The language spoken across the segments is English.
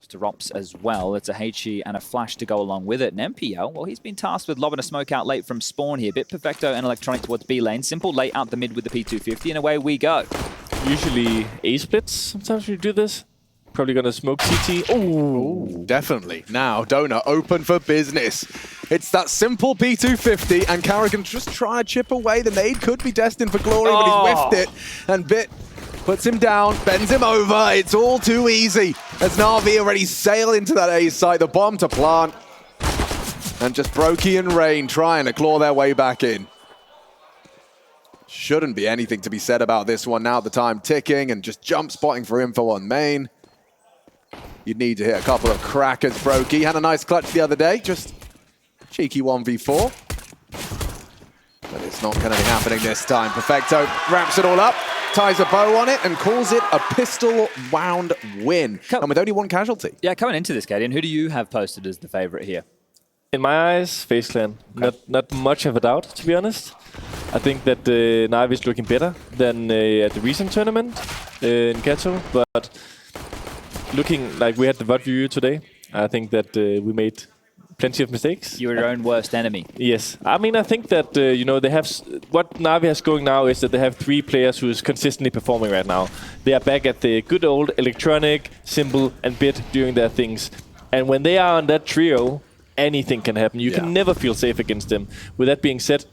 to Rops as well. It's a HE and a flash to go along with it. And MPL, well, he's been tasked with lobbing a smoke out late from spawn here. Bit Perfecto and Electronic towards B lane. Simple late out the mid with the P250, and away we go. Usually A splits. Sometimes we do this. Probably gonna smoke CT. Oh, definitely. Now, Donut open for business. It's that simple P250, and Carrigan just try to chip away. The nade could be destined for glory, but he's whiffed it. And Bit puts him down, bends him over. It's all too easy as NaVi already sail into that A site. The bomb to plant. And just Brokey and Rain trying to claw their way back in. Shouldn't be anything to be said about this one now. The time ticking and just jump spotting for info on main. You'd need to hit a couple of crackers, Brokey. Had a nice clutch the other day. Just cheeky 1v4. But it's not going to be happening this time. Perfecto wraps it all up, ties a bow on it, and calls it a pistol-wound win. And with only one casualty. Yeah, coming into this, Kaden, who do you have posted as the favorite here? In my eyes, FaZe Clan. Okay. Not much of a doubt, to be honest. I think that NaVi is looking better than at the recent tournament in Kato, but looking like we had the VOD view today, I think that we made plenty of mistakes. You're your own worst enemy. Yes. I mean, I think that, you know, they have... What NaVi has going now is that they have 3 players who is consistently performing right now. They are back at the good old Electronic, Simple, and Bit doing their things. And when they are on that trio, anything can happen. You can never feel safe against them. With that being said,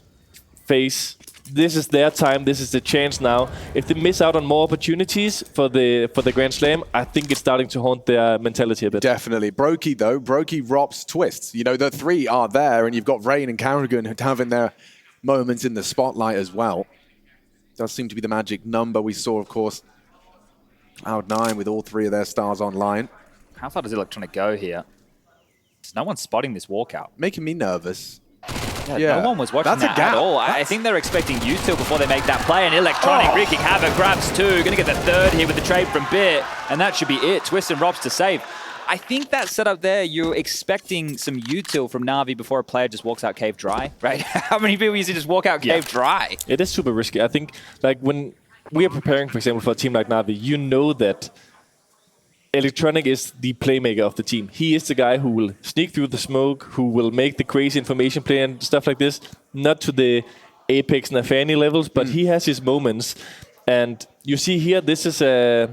FaZe, this is their time. This is the chance now. If they miss out on more opportunities for the Grand Slam, I think it's starting to haunt their mentality a bit. Definitely. Brokey, though. Brokey, Rops, Twists. You know, the 3 are there, and you've got Rain and Carrigan having their moments in the spotlight as well. Does seem to be the magic number. We saw, of course, Cloud9 with all 3 of their stars online. How far does Electronic go here? No one's spotting this walkout. Making me nervous. Yeah, no one was watching that at all. I think they're expecting util before they make that play, and Electronic wreaking havoc, grabs 2, gonna get the 3rd here with the trade from Bit, and that should be it. Twist and Rops to save. I think that setup there, you're expecting some util from NaVi before a player just walks out cave dry, right? How many people used to just walk out cave dry? It is super risky. I think, like, when we are preparing, for example, for a team like NaVi, you know that Electronic is the playmaker of the team. He is the guy who will sneak through the smoke, who will make the crazy information play and stuff like this. Not to the Apex Nafani levels, but he has his moments. And you see here, this is a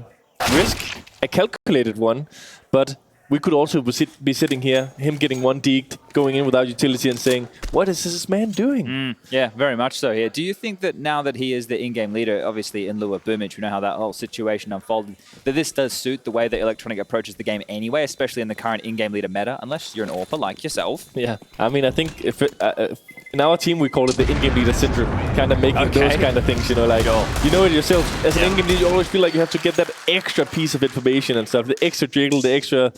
risk, a calculated one, but we could also be sitting here, him getting 1 deked, going in without utility and saying, what is this man doing? Yeah, very much so here. Do you think that now that he is the in-game leader, obviously in lieu of Boomage, we know how that whole situation unfolded, that this does suit the way that Electronic approaches the game anyway, especially in the current in-game leader meta, unless you're an AWPer like yourself? Yeah, I mean, I think if in our team, we call it the in-game leader syndrome, kind of making those kind of things, you know, like, you know it yourself. As an in-game leader, you always feel like you have to get that extra piece of information and stuff, the extra jiggle, the extra...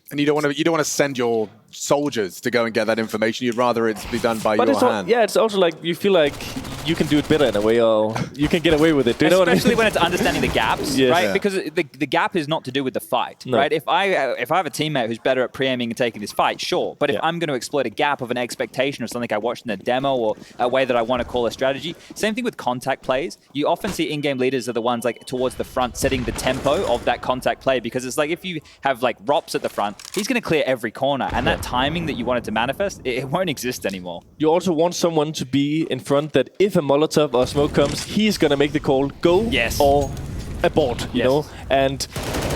And you don't want to send your soldiers to go and get that information. You'd rather it be done by your hand. Yeah, it's also like you feel like you can do it better in a way, or you can get away with it. Do you know what I mean? Especially when it's understanding the gaps, right? Because the gap is not to do with the fight, right? If I have a teammate who's better at pre-aiming and taking this fight, sure. But if I'm going to exploit a gap of an expectation or something I watched in a demo or a way that I want to call a strategy, same thing with contact plays. You often see in-game leaders are the ones like towards the front setting the tempo of that contact play, because it's like if you have like Rops at the front, he's going to clear every corner, and that timing that you wanted to manifest, it won't exist anymore. You also want someone to be in front that if a Molotov or smoke comes, he's going to make the call, go or abort, you know? And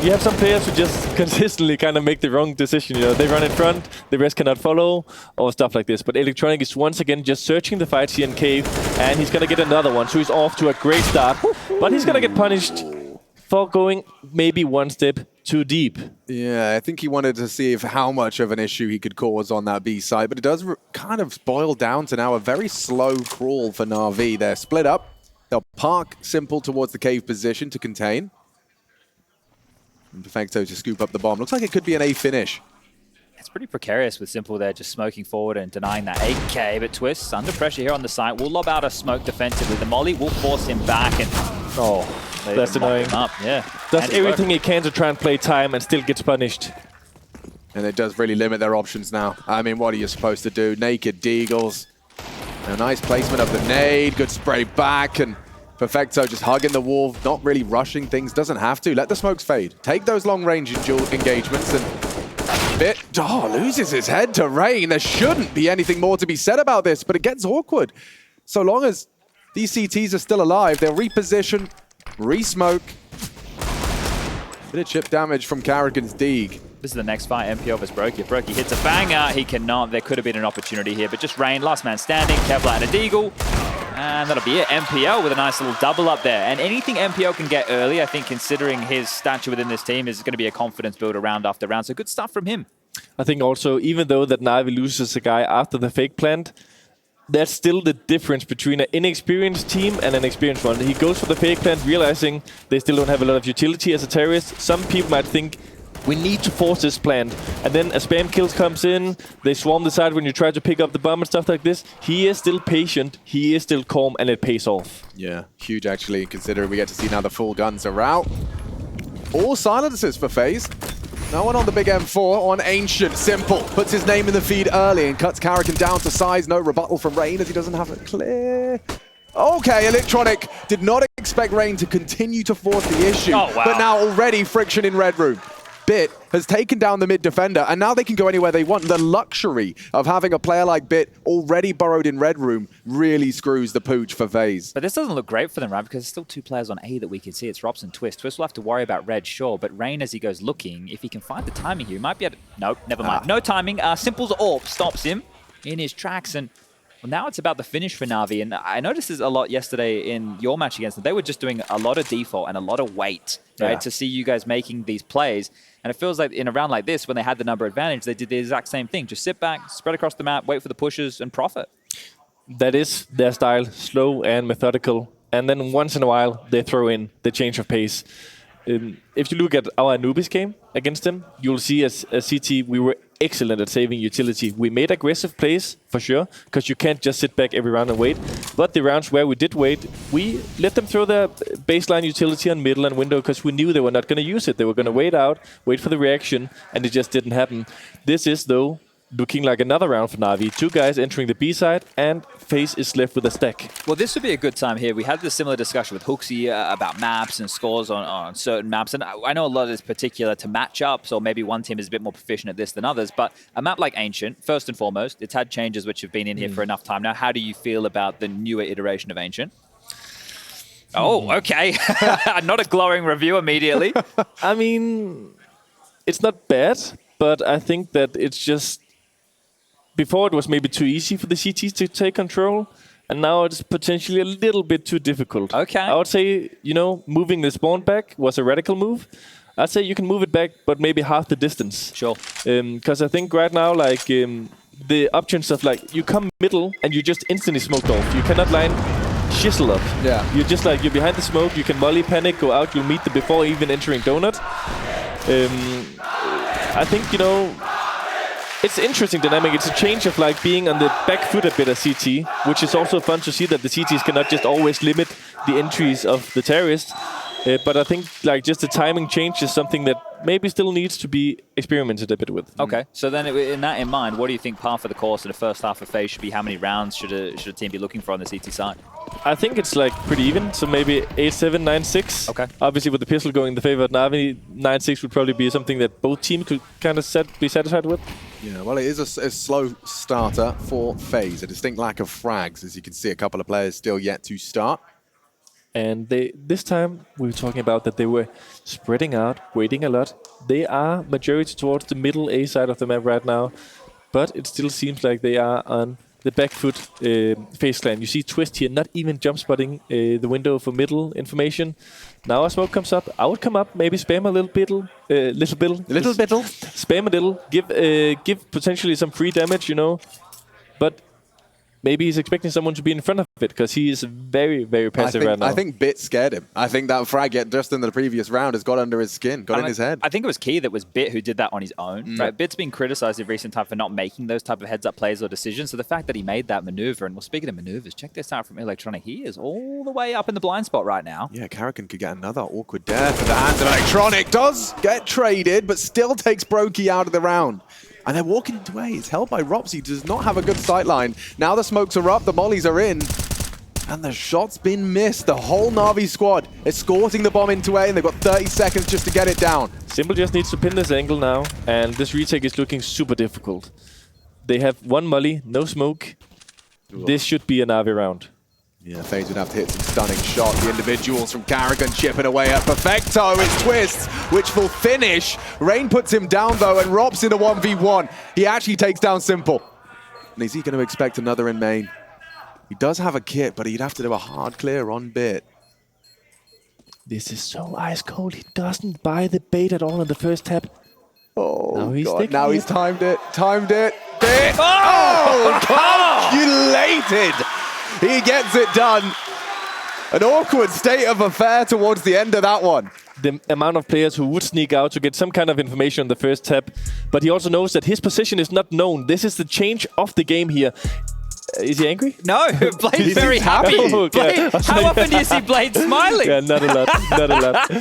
you have some players who just consistently kind of make the wrong decision, you know? They run in front, the rest cannot follow, or stuff like this. But Electronic is once again just searching the fights here in Cave, and he's going to get another one. So he's off to a great start, but he's going to get punished for going maybe 1 step too deep. Yeah, I think he wanted to see how much of an issue he could cause on that B side, but it does kind of boil down to now a very slow crawl for NaVi. They're split up. They'll park Simple towards the cave position to contain. And Perfecto to scoop up the bomb. Looks like it could be an A finish. It's pretty precarious with Simple there, just smoking forward and denying that 8K, but Twists under pressure here on the site. We'll lob out a smoke defensively. The molly will force him back, and that's annoying. Does everything he can to try and play time and still gets punished. And it does really limit their options now. I mean, what are you supposed to do? Naked Deagles. A nice placement of the nade, good spray back, and Perfecto just hugging the wall, not really rushing things, doesn't have to. Let the smokes fade. Take those long-range engagements, and Bit loses his head to Rain. There shouldn't be anything more to be said about this, but it gets awkward. So long as these CTs are still alive, they'll reposition, re-smoke. Bit of chip damage from Karrigan's Deeg. This is the next fight, MPO vs Brokey. If Brokey hits a banger, he cannot. There could have been an opportunity here, but just Rain, last man standing, Kevlar and a Deagle. And that'll be it. MPO with a nice little double up there. And anything MPO can get early, I think, considering his stature within this team, is going to be a confidence builder round after round. So good stuff from him. I think also, even though that NaVi loses a guy after the fake plant, that's still the difference between an inexperienced team and an experienced one. He goes for the fake plant, realizing they still don't have a lot of utility as a terrorist. Some people might think, we need to force this plant. And then a spam kill comes in, they swarm the side when you try to pick up the bomb and stuff like this. He is still patient, he is still calm, and it pays off. Yeah, huge actually, considering we get to see now the full guns are out. All silences for FaZe. No one on the big M4 on Ancient. Simple puts his name in the feed early and cuts Karrigan down to size. No rebuttal from Rain as he doesn't have it clear. Okay, Electronic did not expect Rain to continue to force the issue. Oh, wow. But now already friction in Red Room. Bit has taken down the mid defender, and now they can go anywhere they want. The luxury of having a player like Bit already burrowed in Red Room really screws the pooch for FaZe. But this doesn't look great for them, right? Because there's still two players on A that we can see. It's Robson, Twist. Twist will have to worry about Red, sure, but Rain, as he goes looking, if he can find the timing here, he might be able to... Nope, never mind. No timing. Simple's AWP stops him in his tracks, and well, now it's about the finish for NaVi. And I noticed this a lot yesterday in your match against them. They were just doing a lot of default and a lot of wait, right, to see you guys making these plays. And it feels like in a round like this, when they had the number advantage, they did the exact same thing. Just sit back, spread across the map, wait for the pushes, and profit. That is their style, slow and methodical. And then once in a while, they throw in the change of pace. If you look at our Anubis game against them, you'll see as a CT, we were excellent at saving utility. We made aggressive plays, for sure, because you can't just sit back every round and wait. But the rounds where we did wait, we let them throw their baseline utility on middle and window because we knew they were not going to use it. They were going to wait out, wait for the reaction, and it just didn't happen. This is, though, looking like another round for NaVi. Two guys entering the B side, and FaZe is left with a stack. Well, this would be a good time here. We had this similar discussion with Hooksy about maps and scores on certain maps. And I know a lot of this particular to matchups, or maybe one team is a bit more proficient at this than others. But a map like Ancient, first and foremost, it's had changes which have been in here for enough time now. How do you feel about the newer iteration of Ancient? Oh, okay. Not a glowing review immediately. I mean, it's not bad, but I think that it's just... Before, it was maybe too easy for the CTs to take control, and now it's potentially a little bit too difficult. Okay. I would say, you know, moving the spawn back was a radical move. I'd say you can move it back, but maybe half the distance. Sure. Because I think right now, like, the options of, like, you come middle and you just instantly smoked off. You cannot line shizzle up. Yeah. You're just like, you're behind the smoke, you can volley, panic, go out, you'll meet them before even entering donut. I think, you know... It's an interesting dynamic. It's a change of like being on the back foot a bit of CT, which is also fun to see that the CTs cannot just always limit the entries of the terrorists. But I think like just the timing change is something that maybe still needs to be experimented a bit with. Okay, so then in that in mind, what do you think par for the course in the first half of FaZe should be? How many rounds should a team be looking for on the CT side? I think it's like pretty even, so maybe 8-7, 9-6. Okay. Obviously with the pistol going in the favor of NaVi, 9-6 would probably be something that both teams could kind of be satisfied with. Yeah, well, it is a slow starter for FaZe. A distinct lack of frags, as you can see, a couple of players still yet to start. And this time, we were talking about that they were spreading out, waiting a lot. They are majority towards the middle A side of the map right now, but it still seems like they are on the back foot FaZe clan. You see Twist here, not even jump spotting the window for middle information. Now a smoke comes up. I would come up, maybe spam a little bit. Spam a little, give potentially some free damage, you know, but maybe he's expecting someone to be in front of it because he is very, very passive right now. I think Bit scared him. I think that frag just in the previous round has got under his skin, got in his head. I think it was key that was Bit who did that on his own. Right? Bit's been criticized in recent time for not making those type of heads-up plays or decisions. So the fact that he made that maneuver, and well, speaking of maneuvers, check this out from Electronic. He is all the way up in the blind spot right now. Yeah, Karrigan could get another awkward death at the hands of Electronic. Does get traded, but still takes Brokey out of the round. And they're walking into A. It's held by Ropsy. Does not have a good sight line. Now the smokes are up. The mollies are in. And the shot's been missed. The whole NaVi squad escorting the bomb into A, and they've got 30 seconds just to get it down. Simple just needs to pin this angle now, and this retake is looking super difficult. They have one molly, no smoke. Ooh. This should be a NaVi round. Yeah, FaZe would have to hit some stunning shots. The individuals from Karrigan chipping away at Perfecto. It's Twist, which will finish. Rain puts him down, though, and Rob's in a 1v1. He actually takes down Simple. And is he going to expect another in main? He does have a kit, but he'd have to do a hard clear on Bit. This is so ice cold. He doesn't buy the bait at all in the first tap. Oh, God. Now he's timed it. Bit! Oh, calculated! He gets it done. An awkward state of affair towards the end of that one. The amount of players who would sneak out to get some kind of information on the first tap, but he also knows that his position is not known. This is the change of the game here. Is he angry? No, Blade's very happy. Okay. Blade, how often do you see Blade smiling? Yeah, not a lot. Not a lot.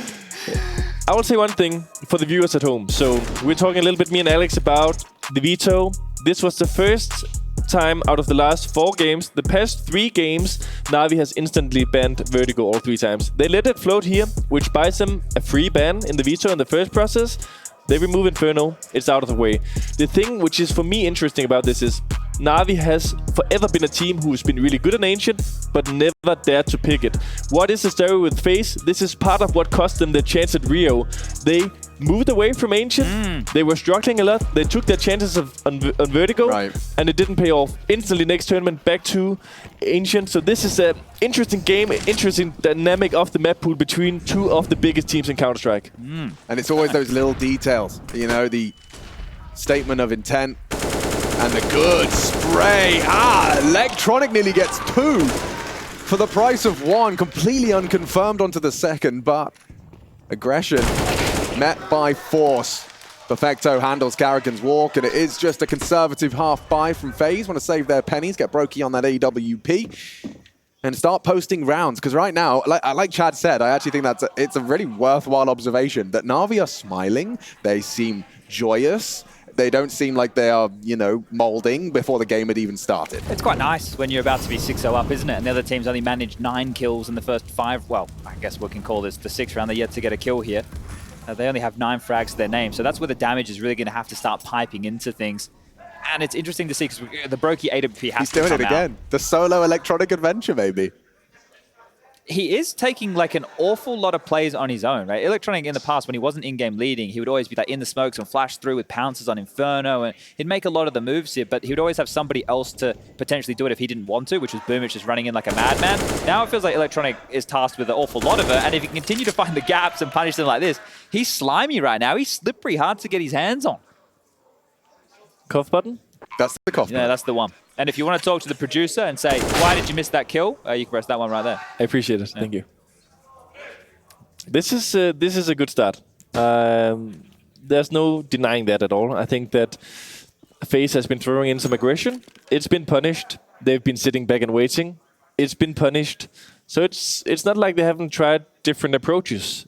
I will say one thing for the viewers at home. So we're talking a little bit, me and Alex, about the veto. This was the first time out of the last 4 games, the past 3 games, NaVi has instantly banned Vertigo all 3 times. They let it float here, which buys them a free ban in the veto in the first process. They remove Inferno, it's out of the way. The thing which is for me interesting about this is NaVi has forever been a team who's been really good in Ancient, but never dared to pick it. What is the story with FaZe? This is part of what cost them the chance at Rio. They moved away from Ancient. They were struggling a lot. They took their chances on Vertigo, and it didn't pay off. Instantly, next tournament, back to Ancient. So this is an interesting game, interesting dynamic of the map pool between 2 of the biggest teams in Counter-Strike. And it's always those little details, you know, the statement of intent and the good spray. Electronic nearly gets 2 for the price of 1, completely unconfirmed onto the second, but aggression met by force. Perfecto handles Karrigan's walk, and it is just a conservative half buy from FaZe. Want to save their pennies, get Brokey on that AWP, and start posting rounds. Because right now, like Chad said, I actually think it's a really worthwhile observation that NaVi are smiling. They seem joyous. They don't seem like they are, you know, molding before the game had even started. It's quite nice when you're about to be 6-0 up, isn't it? And the other team's only managed 9 kills in the first 5. Well, I guess we can call this the 6th round. They're yet to get a kill here. They only have 9 frags to their name. So that's where the damage is really going to have to start piping into things. And it's interesting to see because the Brokey AWP has to come out. He's doing it again. The solo electronic adventure, maybe. He is taking like an awful lot of plays on his own, right? Electronic in the past, when he wasn't in-game leading, he would always be like in the smokes and flash through with pounces on Inferno, and he'd make a lot of the moves here, but he would always have somebody else to potentially do it if he didn't want to, which was Boomich just running in like a madman. Now it feels like Electronic is tasked with an awful lot of it, and if he can continue to find the gaps and punish them like this, he's slimy right now. He's slippery, hard to get his hands on. Cough button? That's the cough button. Yeah, that's the one. And if you want to talk to the producer and say, why did you miss that kill? You can press that one right there. I appreciate it. Yeah. Thank you. This is a good start. There's no denying that at all. I think that FaZe has been throwing in some aggression. It's been punished. They've been sitting back and waiting. It's been punished. So it's not like they haven't tried different approaches.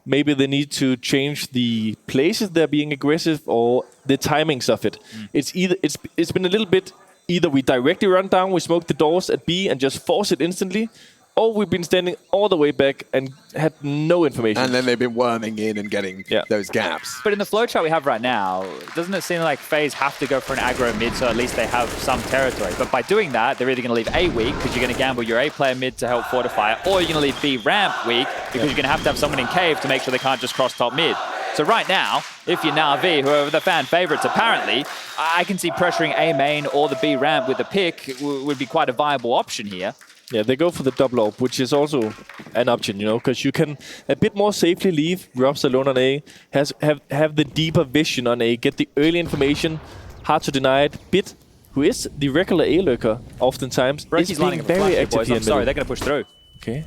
Maybe they need to change the places they're being aggressive or the timings of it. It's been a little bit either we directly run down, we smoke the doors at B and just force it instantly, or we've been standing all the way back and had no information. And then they've been worming in and getting those gaps. But in the flowchart we have right now, doesn't it seem like FaZe have to go for an aggro mid so at least they have some territory? But by doing that, they're either going to leave A weak because you're going to gamble your A player mid to help fortify it, or you're going to leave B ramp weak because you're going to have someone in cave to make sure they can't just cross top mid. So right now, if you're NaVi, whoever the fan favorites apparently, I can see pressuring A main or the B ramp with a pick would be quite a viable option here. Yeah, they go for the double AWP, which is also an option, you know, because you can a bit more safely leave Robs alone on A, have the deeper vision on A, get the early information, hard to deny it. Bit, who is the regular A lurker oftentimes, is being very active here. I'm sorry, they're going to push through. Okay.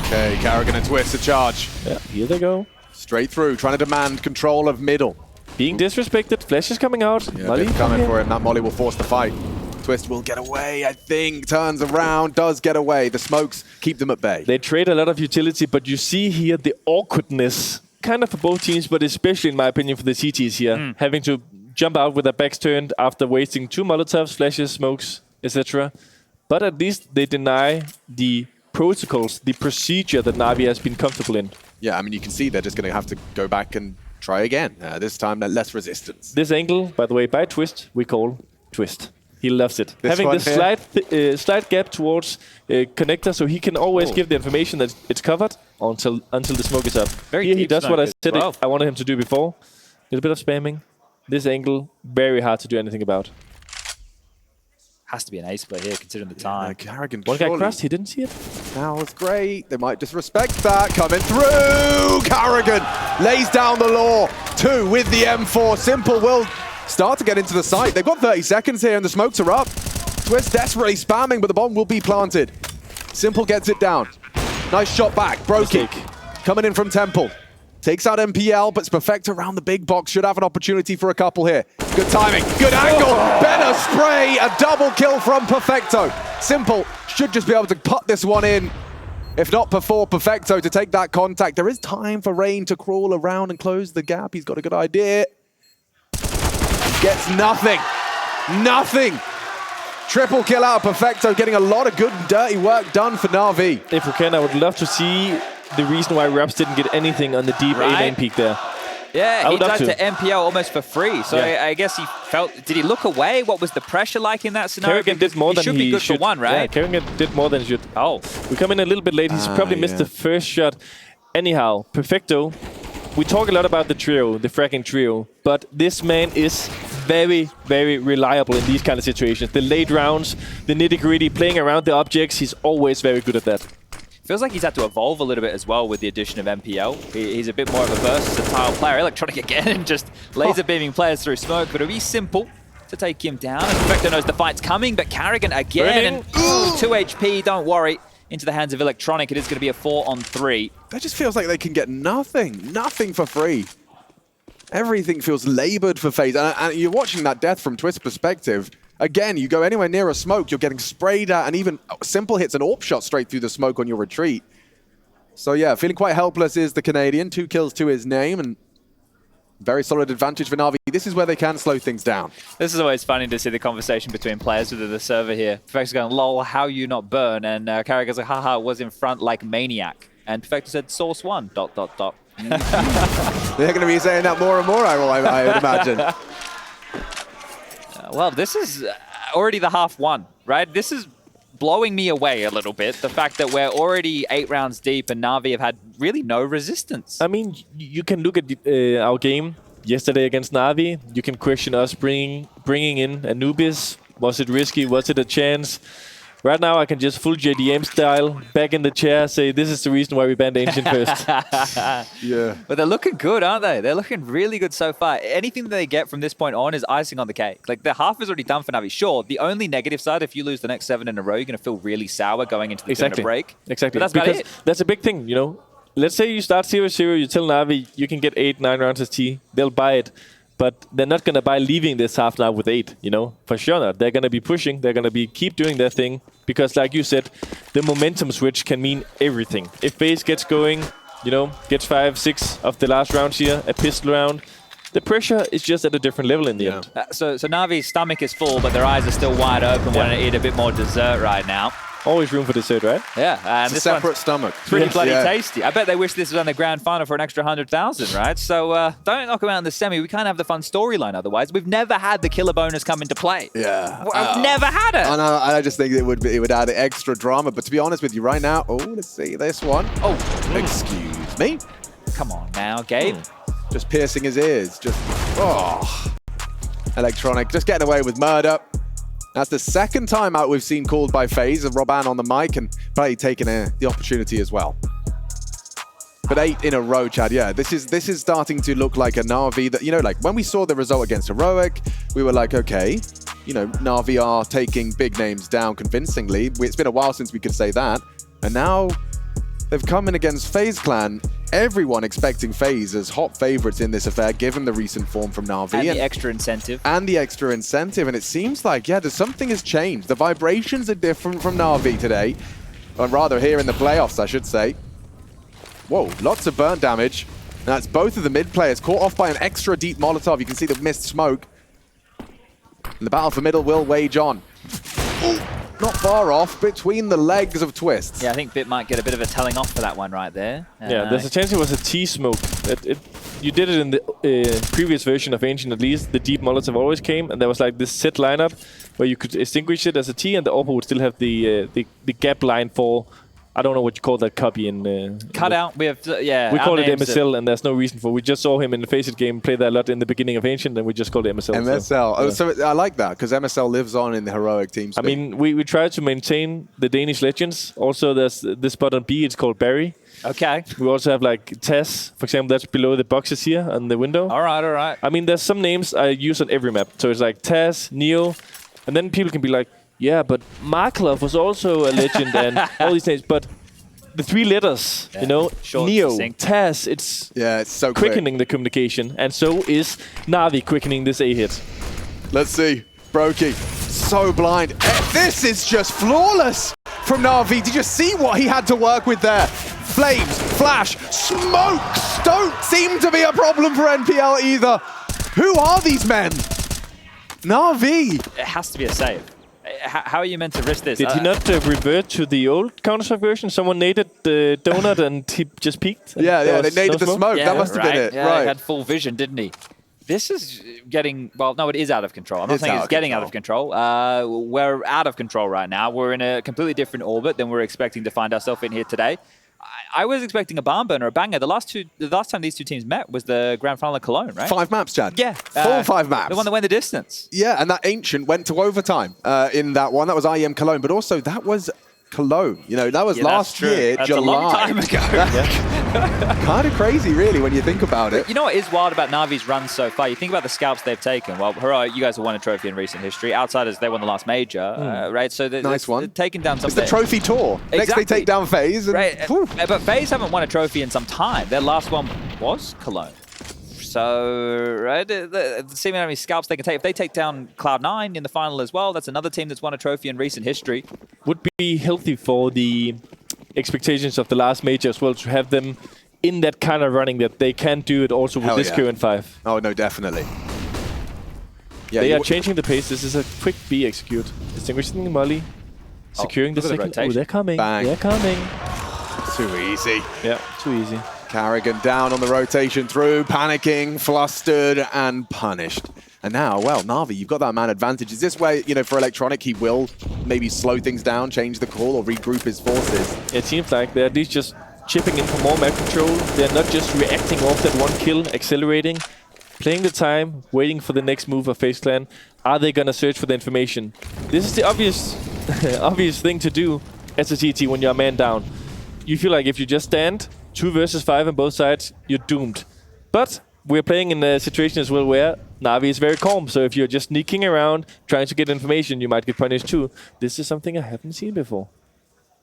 Okay, Karrigan and Twist a charge. Yeah, here they go. Straight through, trying to demand control of middle. Being disrespected, Flash is coming out. Yeah, Molly coming for him, that Molly will force the fight. Twist will get away, I think, turns around, does get away. The smokes keep them at bay. They trade a lot of utility, but you see here the awkwardness, kind of for both teams, but especially, in my opinion, for the CTs here, having to jump out with their backs turned after wasting 2 Molotovs, flashes, smokes, etc. But at least they deny the protocols, the procedure that NaVi has been comfortable in. Yeah, I mean, you can see they're just going to have to go back and try again. This time, less resistance. This angle, by the way, by Twist, we call Twist. He loves it. Having this slight gap towards connector, so he can always give the information that it's covered until the smoke is up. Here he does what I said I wanted him to do before. A little bit of spamming. This angle, very hard to do anything about. Has to be an ace play here, considering the time. Karrigan, one guy crashed, he didn't see it. Now it's great. They might disrespect that. Coming through. Karrigan lays down the law. 2 with the M4. Simple will start to get into the site. They've got 30 seconds here and the smokes are up. Twist desperately spamming, but the bomb will be planted. Simple gets it down. Nice shot back. Brokey coming in from Temple. Takes out MPL, but it's Perfecto around the big box. Should have an opportunity for a couple here. Good timing, good angle. Better spray, a double kill from Perfecto. Simple should just be able to put this one in. If not before Perfecto to take that contact. There is time for Rain to crawl around and close the gap. He's got a good idea. Gets nothing. Nothing. Triple kill out of Perfecto, getting a lot of good and dirty work done for NaVi. If we can, I would love to see the reason why Raps didn't get anything on the deep A-lane peak there. Yeah, he died to MPL almost for free. So I guess he felt... Did he look away? What was the pressure like in that scenario? Karrigan did more than he should. He should be good for one, right? Yeah, Karrigan did more than he should. Oh. We come in a little bit late. He's probably missed the first shot. Anyhow, Perfecto. We talk a lot about the trio, the fracking trio. But this man is very, very reliable in these kind of situations. The late rounds, the nitty-gritty, playing around the objects. He's always very good at that. Feels like he's had to evolve a little bit as well with the addition of MPL. He's a bit more of a versatile player. Electronic again and just laser beaming players through smoke, but it'll be simple to take him down. And Perfecto knows the fight's coming, but Karrigan again, and 2 HP, don't worry. Into the hands of Electronic, it is going to be a 4-on-3. That just feels like they can get nothing for free. Everything feels labored for FaZe. And you're watching that death from Twist's perspective. Again, you go anywhere near a smoke, you're getting sprayed at, and even Simple hits an AWP shot straight through the smoke on your retreat. So yeah, feeling quite helpless is the Canadian. 2 kills to his name, and very solid advantage for NaVi. This is where they can slow things down. This is always funny to see the conversation between players within the server here. Perfecto's going, lol, how you not burn? And Karrigan's like, haha, was in front like maniac. And Perfecto said, source 1, ... They're going to be saying that more and more, I would imagine. Well, this is already the half one, right? This is blowing me away a little bit, the fact that we're already 8 rounds deep and NaVi have had really no resistance. I mean, you can look at our game yesterday against NaVi. You can question us bringing in Anubis. Was it risky? Was it a chance? Right now, I can just full JDM style, back in the chair, say this is the reason why we banned Ancient first. Yeah. But they're looking good, aren't they? They're looking really good so far. Anything that they get from this point on is icing on the cake. Like, the half is already done for NaVi. Sure, the only negative side, if you lose the next 7 in a row, you're going to feel really sour going into the tournament break. Exactly. But that's about it. That's a big thing, you know. Let's say you start 0-0, you tell NaVi you can get 8-9 rounds of T. They'll buy it. But they're not going to buy leaving this half now with 8, you know? For sure not. They're going to be pushing. They're going to keep doing their thing. Because like you said, the momentum switch can mean everything. If FaZe gets going, you know, gets 5, 6 of the last rounds here, a pistol round, the pressure is just at a different level in the end. So NaVi's stomach is full, but their eyes are still wide open, wanting to eat a bit more dessert right now. Always room for dessert, right? Yeah, and it's a separate stomach. Pretty bloody tasty. I bet they wish this was on the grand final for an extra 100,000, right? So don't knock them out in the semi. We can't have the fun storyline otherwise. We've never had the killer bonus come into play. Yeah, I've never had it. I just think it would add extra drama. But to be honest with you, right now, let's see this one. Excuse me. Come on now, Gabe. Just piercing his ears. Just Electronic, just getting away with murder. That's the second time out we've seen called by FaZe, and Robin on the mic, and probably taking the opportunity as well. But 8 in a row, Chad. Yeah, this is starting to look like a NaVi that, you know, like when we saw the result against Heroic, we were like, okay, you know, NaVi are taking big names down convincingly. It's been a while since we could say that. And now they've come in against FaZe Clan. Everyone expecting FaZe as hot favorites in this affair, given the recent form from NaVi. And the extra incentive. And the extra incentive. And it seems like, something has changed. The vibrations are different from NaVi today. Or rather, here in the playoffs, I should say. Whoa, lots of burnt damage. That's both of the mid players caught off by an extra deep Molotov. You can see the missed smoke. And the battle for middle will wage on. not far off between the legs of Twists. Yeah, I think Bit might get a bit of a telling off for that one right there. Yeah, there's a chance it was a T smoke. You did it in the previous version of Ancient at least. The deep Molotov always came, and there was like this set lineup where you could extinguish it as a T, and the Oppo would still have the gap line for, I don't know what you call that copy in... Cut out. We have, yeah. We call it MSL, and there's no reason for. We just saw him in the FaZe game play that a lot in the beginning of Ancient, and we just called it MSL. MSL. So I like that, because MSL lives on in the heroic teams. I mean, we try to maintain the Danish legends. Also, there's this spot on B, it's called Barry. Okay. We also have like Tess, for example, that's below the boxes here on the window. All right, all right. I mean, there's some names I use on every map. So it's like Tess, Neo, and then people can be like, yeah, but Marklov was also a legend and all these names. But the 3 letters, you know, short, Neo, succinct. Tess, it's so quickening the communication. And so is NaVi quickening this A-hit. Let's see. Brokey, so blind. This is just flawless from NaVi. Did you see what he had to work with there? Flames, flash, smokes don't seem to be a problem for NPL either. Who are these men? NaVi. It has to be a save. How are you meant to risk this? Did he not revert to the old Counter-Strike version? Someone naded the donut and he just peeked? Yeah, they naded the smoke. Yeah, that must have been it. Yeah, right. He had full vision, didn't he? This is getting, well, no, it is out of control. I'm not saying it's getting out of control. We're out of control right now. We're in a completely different orbit than we're expecting to find ourselves in here today. I was expecting a barn burner, a banger. The last time these two teams met was the grand final of Cologne, right? 5 maps, Chad. Yeah. Full 5 maps. The one that went the distance. Yeah, and that Ancient went to overtime in that one. That was IEM Cologne, but also that was Cologne. You know, that was last year, that's July. a long time ago. Kind of crazy, really, when you think about it. You know what is wild about Navi's run so far? You think about the scalps they've taken. Well, hurrah, you guys have won a trophy in recent history. Outsiders, they won the last major, right? So nice one. They're taking down some. It's the trophy tour. Exactly. Next, they take down FaZe. Right. But FaZe haven't won a trophy in some time. Their last one was Cologne. So, right, see how many scalps they can take. If they take down Cloud9 in the final as well, that's another team that's won a trophy in recent history. Would be healthy for the expectations of the last major as well to have them in that kind of running that they can do it also with this current 5. Oh, no, definitely. Yeah, they are changing the pace. This is a quick B execute. Distinguishing the molly. Securing the second. Oh, they're coming. Bang. They're coming. Too easy. Yeah, too easy. Carrigan down on the rotation through, panicking, flustered, and punished. And now, well, NaVi, you've got that man advantage. Is this where, you know, for Electronic, he will maybe slow things down, change the call, or regroup his forces? It seems like they're at least just chipping in for more map control. They're not just reacting off that one kill, accelerating, playing the time, waiting for the next move of FaZe Clan. Are they going to search for the information? This is the obvious obvious thing to do as a TT when you're a man down. You feel like if you just stand 2 versus 5 on both sides, you're doomed. But we're playing in a situation as well where NaVi is very calm. So if you're just sneaking around, trying to get information, you might get punished too. This is something I haven't seen before.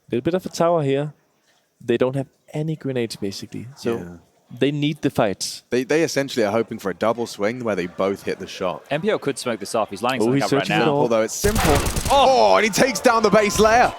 A little bit of a tower here. They don't have any grenades, basically. So they need the fights. They essentially are hoping for a double swing where they both hit the shot. MPO could smoke this off. He's lining something up right now. Although it's simple. Oh, and he takes down the base layer.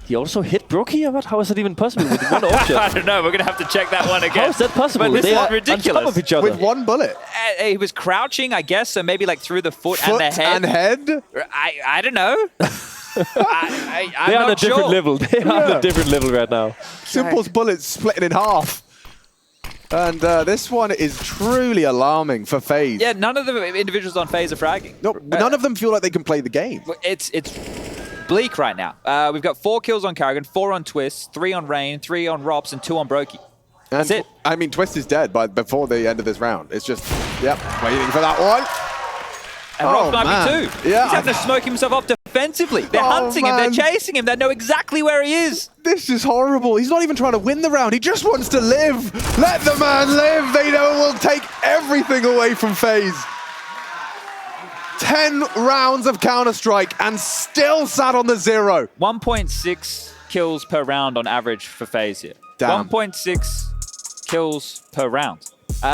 He also hit Brokey or what? How is that even possible with one option? I don't know. We're going to have to check that one again. How is that possible? But this they is ridiculous. On top of each other. With one bullet. He was crouching, I guess, so maybe like through the foot and the head. And head? I don't know. They're on a different level. They are on a different level right now. Simple's bullets splitting in half. And this one is truly alarming for FaZe. Yeah, none of the individuals on FaZe are fragging. No, none of them feel like they can play the game. It's bleak right now. We've got 4 kills on Carrigan, 4 on Twist, 3 on Rain, 3 on Rops, and 2 on Brokey. That's it. I mean, Twist is dead before the end of this round. It's just, waiting for that one. And Rops might be too. Yeah. He's having to smoke himself up defensively. They're hunting him. They're chasing him. They know exactly where he is. This is horrible. He's not even trying to win the round. He just wants to live. Let the man live. They know will take everything away from FaZe. 10 rounds of Counter-Strike and still sat on the 0. 1.6 kills per round on average for FaZe here. Damn. 1.6 kills per round.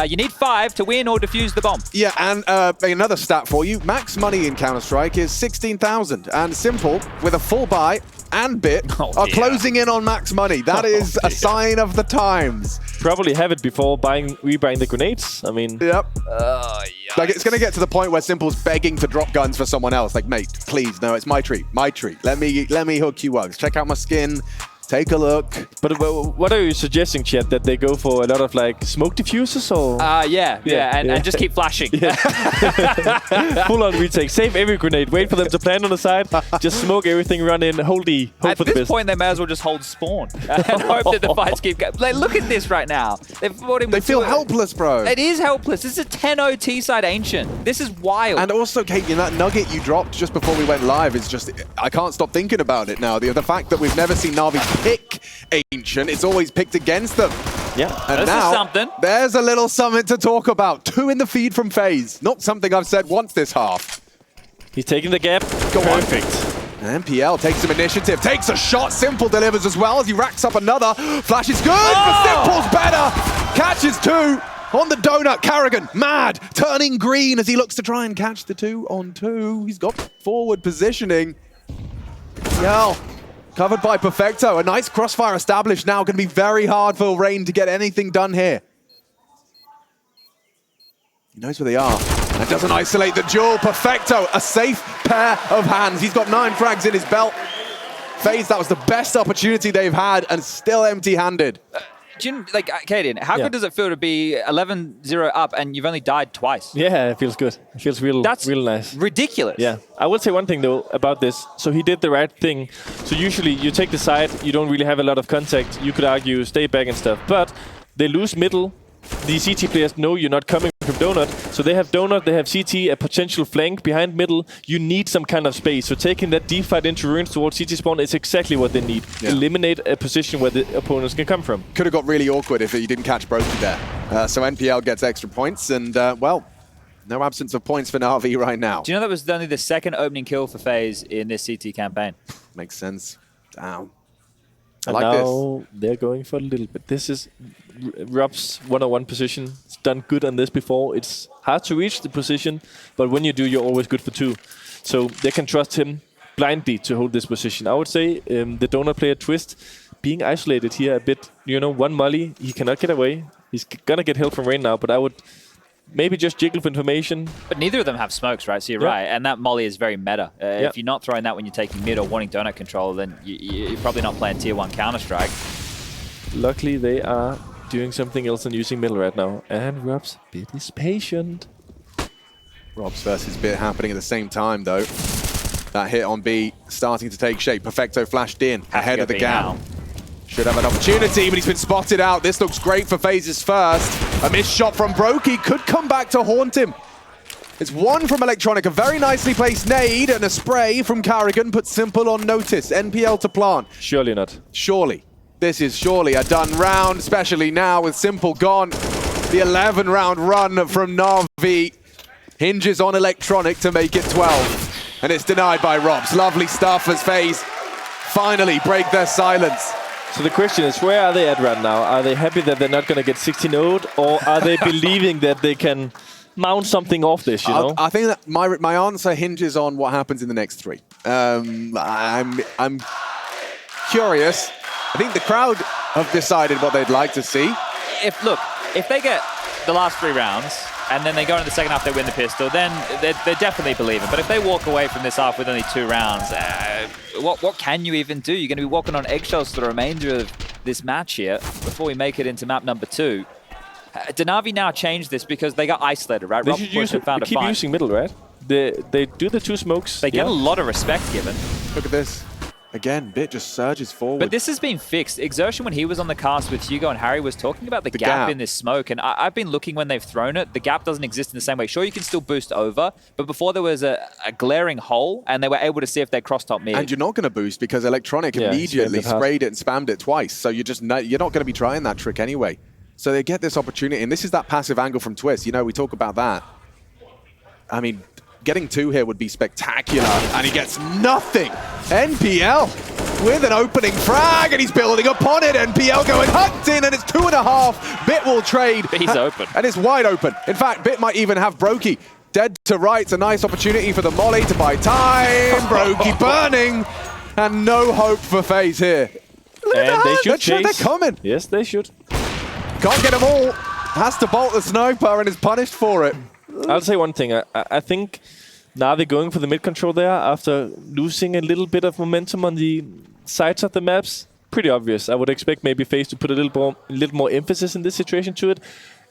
You need 5 to win or defuse the bomb. Yeah, and another stat for you. Max money in Counter-Strike is 16,000. And Simple, with a full buy, and Bit are closing in on max money. That is a sign of the times. Probably have it before rebuying the grenades. I mean... Yep. Like, it's going to get to the point where Simple's begging to drop guns for someone else. Like, mate, please, no, it's my treat. My treat. Let me hook you up. Check out my skin. Take a look. But what are you suggesting, Chet? That they go for a lot of like smoke diffusers or? And just keep flashing. Full on retake. Save every grenade. Wait for them to plant on the side. Just smoke everything. Run in. Hope for the best. At this point, they may as well just hold spawn and hope that the fights keep going. Like, look at this right now. They've brought him. They feel helpless, bro. It is helpless. This is a 10-0 T-side Ancient. This is wild. And also, Kate, that nugget you dropped just before we went live is just, I can't stop thinking about it now. The fact that we've never seen NaVi pick Ancient, it's always picked against them. Yeah. And this now, is something. There's a little something to talk about. 2 in the feed from FaZe. Not something I've said once this half. He's taking the gap. Go on. Perfect. And NPL takes some initiative, takes a shot. Simple delivers as well as he racks up another. Flash is good, but Simple's better. Catches 2 on the donut. Carrigan, mad, turning green as he looks to try and catch the 2-on-2. He's got forward positioning. Yell. Covered by Perfecto. A nice crossfire established now. Going to be very hard for Rain to get anything done here. He knows where they are. And doesn't isolate the duel. Perfecto, a safe pair of hands. He's got 9 frags in his belt. FaZe, that was the best opportunity they've had and still empty-handed. Like, Kaden, how good does it feel to be 11-0 up and you've only died twice? Yeah, it feels good. It feels real nice. Ridiculous. Yeah. I will say one thing, though, about this. So he did the right thing. So usually you take the side, you don't really have a lot of contact. You could argue, stay back and stuff. But they lose middle. The CT players know you're not coming from Donut. So they have Donut, they have CT, a potential flank behind middle. You need some kind of space. So taking that deep fight into ruins towards CT spawn is exactly what they need. Yeah. Eliminate a position where the opponents can come from. Could have got really awkward if you didn't catch Brokey there. So NPL gets extra points and, well, no absence of points for NaVi right now. Do you know that was only the 2nd opening kill for FaZe in this CT campaign? Makes sense. Damn. I and like now this. They're going for a little bit. This is Rob's 1-on-1 position. It's done good on this before. It's hard to reach the position, but when you do, you're always good for 2. So they can trust him blindly to hold this position. I would say the Donut player Twist being isolated here a bit. You know, 1 molly, he cannot get away. He's gonna get help from Rain now, but I would maybe just jiggle for information. But neither of them have smokes, right? So you're right. And that molly is very meta. If you're not throwing that when you're taking mid or wanting donut control, then you're probably not playing tier 1 Counter-Strike. Luckily, they are doing something else than using middle right now. And Rob's Bit is patient. Rob's versus Bit happening at the same time, though. That hit on B starting to take shape. Perfecto flashed in ahead of the gap. Should have an opportunity, but he's been spotted out. This looks great for FaZe's first. A missed shot from Brokey could come back to haunt him. It's 1 from Electronic, a very nicely placed nade, and a spray from Carrigan puts Simple on notice. NPL to plant. Surely not. Surely. This is surely a done round, especially now with Simple gone. The 11-round run from NaVi hinges on Electronic to make it 12. And it's denied by Robs. Lovely stuff as FaZe finally break their silence. So the question is, where are they at right now? Are they happy that they're not going to get 16-0'd, or are they believing that they can mount something off this, you know? I think that my answer hinges on what happens in the next 3. I'm curious. I think the crowd have decided what they'd like to see. If they get the last 3 rounds, and then they go into the second half, they win the pistol, then they're definitely believing. But if they walk away from this half with only 2 rounds, what can you even do? You're going to be walking on eggshells for the remainder of this match here before we make it into map number 2. Did NaVi now change this because they got isolated, right? They should keep using middle, right? They do the 2 smokes. They get a lot of respect given. Look at this. Again, Bit just surges forward. But this has been fixed. Exertion, when he was on the cast with Hugo and Harry, was talking about the gap in this smoke. And I've been looking when they've thrown it. The gap doesn't exist in the same way. Sure, you can still boost over. But before there was a glaring hole, and they were able to see if they crossed top mid. And you're not going to boost because Electronic immediately sprayed it and spammed it twice. So you're not going to be trying that trick anyway. So they get this opportunity. And this is that passive angle from Twist. You know, we talk about that. I mean, getting 2 here would be spectacular. And he gets nothing. NPL with an opening frag, and he's building upon it. NPL going hunting, and it's 2.5. Bit will trade. But he's open. And it's wide open. In fact, Bit might even have Brokey dead to right. It's a nice opportunity for the molly to buy time. Brokey burning. And no hope for FaZe here. And they should chase. They're coming. Yes, they should. Can't get them all. Has to bolt the sniper and is punished for it. I'll say one thing. I think NaVi going for the mid control there after losing a little bit of momentum on the sides of the maps, pretty obvious. I would expect maybe FaZe to put a little more emphasis in this situation to it.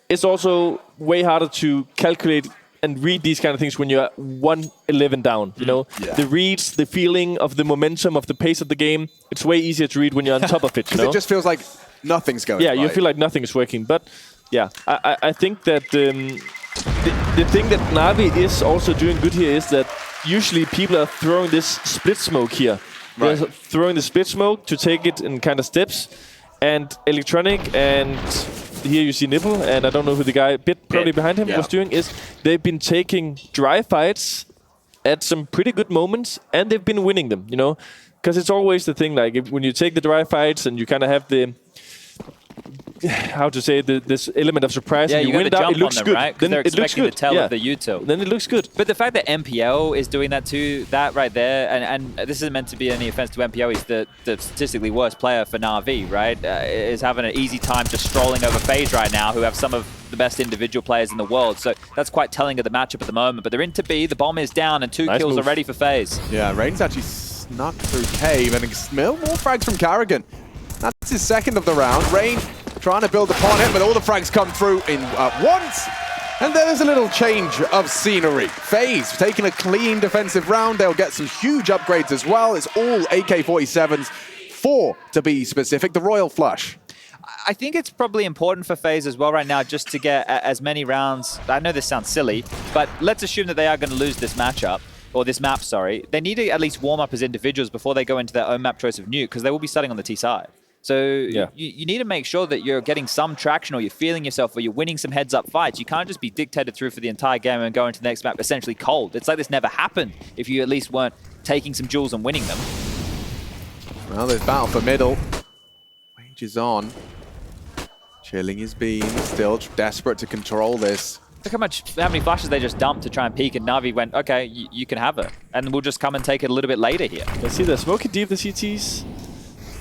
It's also way harder to calculate and read these kind of things when you're 1-11 down. You know, the reads, the feeling of the momentum of the pace of the game. It's way easier to read when you're on top of it. You know? It just feels like nothing's going. Yeah, right. you feel like nothing is working. But yeah, I think that the thing that NaVi is also doing good here is that usually people are throwing this split smoke here. Right. They're throwing the split smoke to take it in kind of steps, and Electronic and here you see Nipple, and I don't know who the guy probably behind him was doing, is they've been taking dry fights at some pretty good moments, and they've been winning them, you know? Because it's always the thing, like, when you take the dry fights and you kind of have the, how to say, this element of surprise, and you win it out, it looks good. Right? Then they're expecting the tail of the util. Then it looks good. But the fact that MPO is doing that too, that right there, and this isn't meant to be any offense to MPO, he's the statistically worst player for NaVi, right? Is having an easy time just strolling over FaZe right now, who have some of the best individual players in the world. So that's quite telling of the matchup at the moment. But they're into B, the bomb is down, and 2 kills already for FaZe. Yeah, Rain's actually snuck through Cave, and more frags from Karrigan. That's his second of the round. Rain trying to build upon it, but all the frags come through at once. And there's a little change of scenery. FaZe taking a clean defensive round. They'll get some huge upgrades as well. It's all AK-47s, 4 to be specific. The Royal Flush. I think it's probably important for FaZe as well right now just to get as many rounds. I know this sounds silly, but let's assume that they are going to lose this matchup. Or this map, sorry. They need to at least warm up as individuals before they go into their own map choice of Nuke, because they will be starting on the T side. So you need to make sure that you're getting some traction, or you're feeling yourself, or you're winning some heads-up fights. You can't just be dictated through for the entire game and go into the next map essentially cold. It's like this never happened if you at least weren't taking some jewels and winning them. Well, there's battle for middle. Wage is on. Chilling his beam, still desperate to control this. Look how many flashes they just dumped to try and peek, and NaVi went, okay, you can have it. And we'll just come and take it a little bit later here. Let's see, they're smoking deep, the CTs.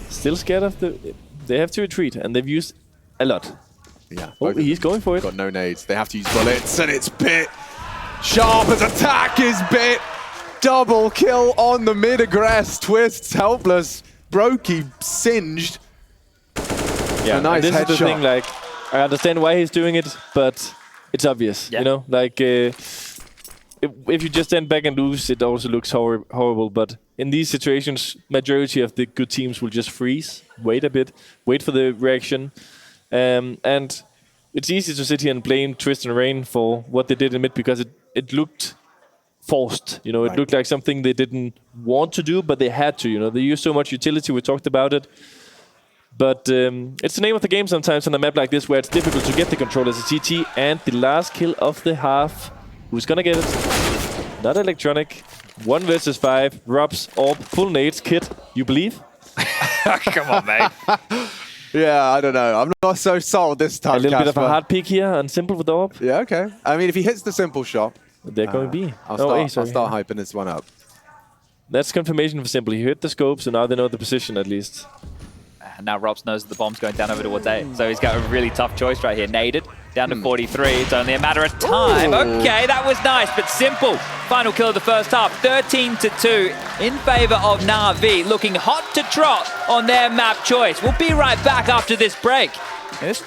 Still scared of the... They have to retreat, and they've used a lot. Yeah. Oh, he's going for it. Got no nades. They have to use bullets, and it's Bit. Sharp as attack is Bit. Double kill on the mid-aggress. Twists helpless. Brokey singed. Yeah, a nice this headshot. is the thing, like, I understand why he's doing it, but it's obvious, you know? Like, if you just stand back and lose, it also looks horrible, but in these situations, majority of the good teams will just freeze, wait a bit, wait for the reaction, and it's easy to sit here and blame Twist and Rain for what they did in mid, because it looked forced, you know, it looked like something they didn't want to do, but they had to, you know, they used so much utility, we talked about it. But it's the name of the game sometimes on a map like this, where it's difficult to get the control as a CT. And the last kill of the half. Who's gonna get it? Not Electronic. 1 versus 5. Robs, Orb, full nades. Kid, you believe? Come on, mate. Yeah, I don't know. I'm not so sold this time, A little bit of Casper. a hard peek here on Simple with Orb. Yeah, okay. I mean, if he hits the simple shot, They're going B. I'll start hyping this one up. That's confirmation for Simple. He hit the scope, so now they know the position at least. And now Robs knows that the bomb's going down over towards A. So he's got a really tough choice right here. Naded, down to 43. It's only a matter of time. Ooh. Okay, that was nice, but Simple. Final kill of the first half, 13-2 in favor of NaVi, looking hot to trot on their map choice. We'll be right back after this break. Yes.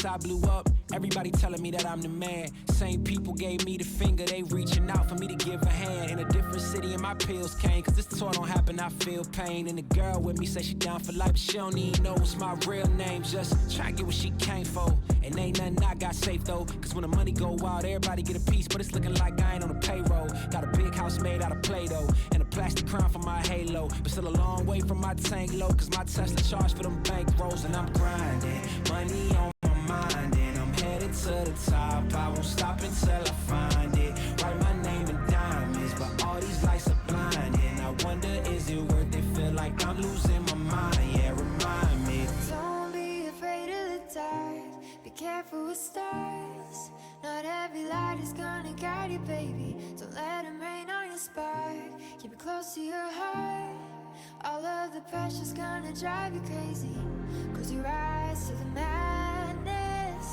since I blew up. Everybody telling me that I'm the man. Same people gave me the finger, they reaching out for me to give a hand. In a different city and my pills came, cause this tour don't happen, I feel pain. And the girl with me say she down for life, but she don't even know what's my real name. Just try to get what she came for. And ain't nothing I got safe though, cause when the money go wild, everybody get a piece, but it's looking like I ain't on a payroll. Got a big house made out of Play-Doh, and a plastic crown for my halo. But still a long way from my tank low, cause my Tesla charged for them bank rolls. And I'm grinding, money on my mind, and I'm headed to the top. I won't stop until I find it. Write my name in diamonds, but all these lights are blinding. I wonder, is it worth it? Feel like I'm losing my mind, yeah, remind me. Don't be afraid of the dark, be careful with stars. Not every light is gonna guide you, baby. Don't let them rain on your spark. Keep it close to your heart. All of the pressure's gonna drive you crazy. Close your eyes to the madness.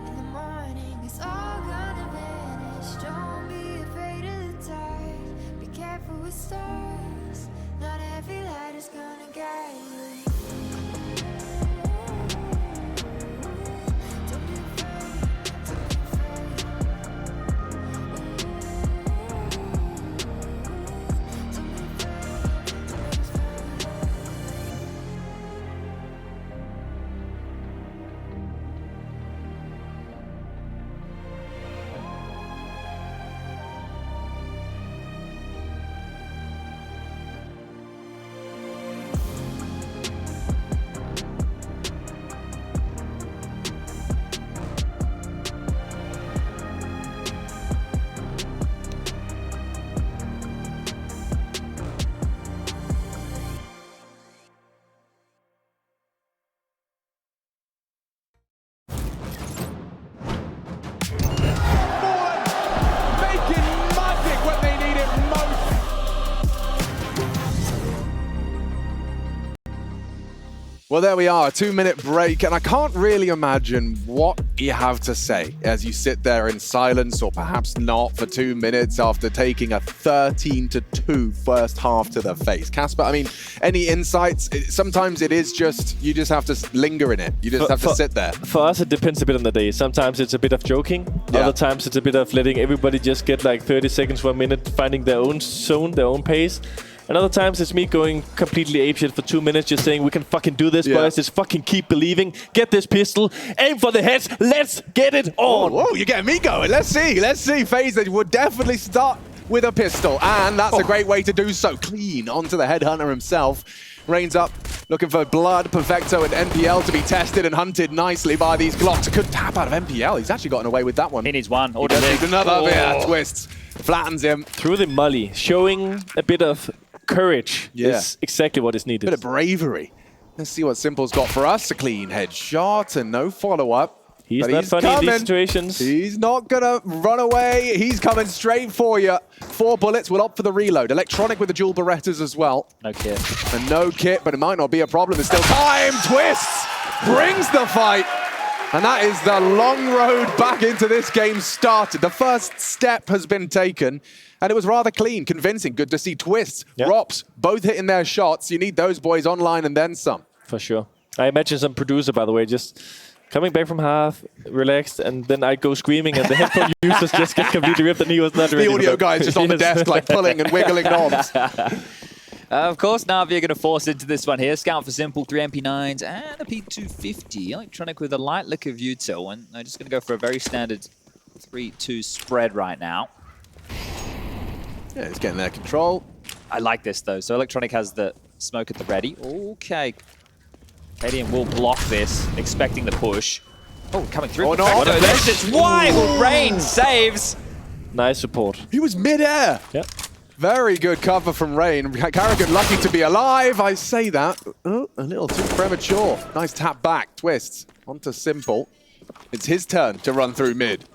In the morning, it's all gonna vanish. Don't be afraid of the dark. Be careful with stars. Not every light is gonna guide you. Well, there we are, a 2-minute break, and I can't really imagine what you have to say as you sit there in silence, or perhaps not, for 2 minutes after taking a 13-2 first half to the face. Casper, I mean, any insights? Sometimes it is just, you just have to linger in it. You just have to sit there. For us, it depends a bit on the day. Sometimes it's a bit of joking. Yeah. Other times it's a bit of letting everybody just get like 30 seconds for a minute, finding their own zone, their own pace. And other times it's me going completely apeshit for 2 minutes, just saying, we can fucking do this, boys. Just fucking keep believing. Get this pistol. Aim for the heads. Let's get it on. Whoa, you're getting me going. Let's see. Let's see. FaZe would definitely start with a pistol. And that's a great way to do so. Clean onto the headhunter himself. Rains up, looking for blood, Perfecto, and NPL to be tested and hunted nicely by these Glocks. A good tap out of NPL. He's actually gotten away with that one. He needs one. He does need another. Yeah, twists. Flattens him. Through the molly, showing a bit of courage is exactly what is needed. Bit of bravery. Let's see what Simple's got for us. A clean headshot and no follow-up. He's not funny in these situations. He's not going to run away. He's coming straight for you. 4 bullets will opt for the reload. Electronic with the dual Berettas as well. No kit. And no kit, but it might not be a problem. There's still time. Twists brings the fight. And that is the long road back into this game started. The first step has been taken. And it was rather clean, convincing. Good to see Twists, Rops, both hitting their shots. You need those boys online and then some. For sure. I imagine some producer, by the way, just coming back from half, relaxed, and then I go screaming, and the headphone users just get completely ripped, and he was not ready. The audio guy is just on the desk, like pulling and wiggling knobs. Of course, NaVi are going to force into this one here. Scout for Simple, 3 MP9s, and a P250. Electronic with a light lick of util, and I'm just going to go for a very standard 3-2 spread right now. Yeah, he's getting their control. I like this, though. So Electronic has the smoke at the ready. Okay. Radiant will block this, expecting the push. Oh, coming through. Oh, no. Oh, no, there's this wide Rain saves. Nice support. He was mid-air. Yep. Very good cover from Rain. Karrigan lucky to be alive. I say that. Oh, a little too premature. Nice tap back. Twists. Onto Simple. It's his turn to run through mid.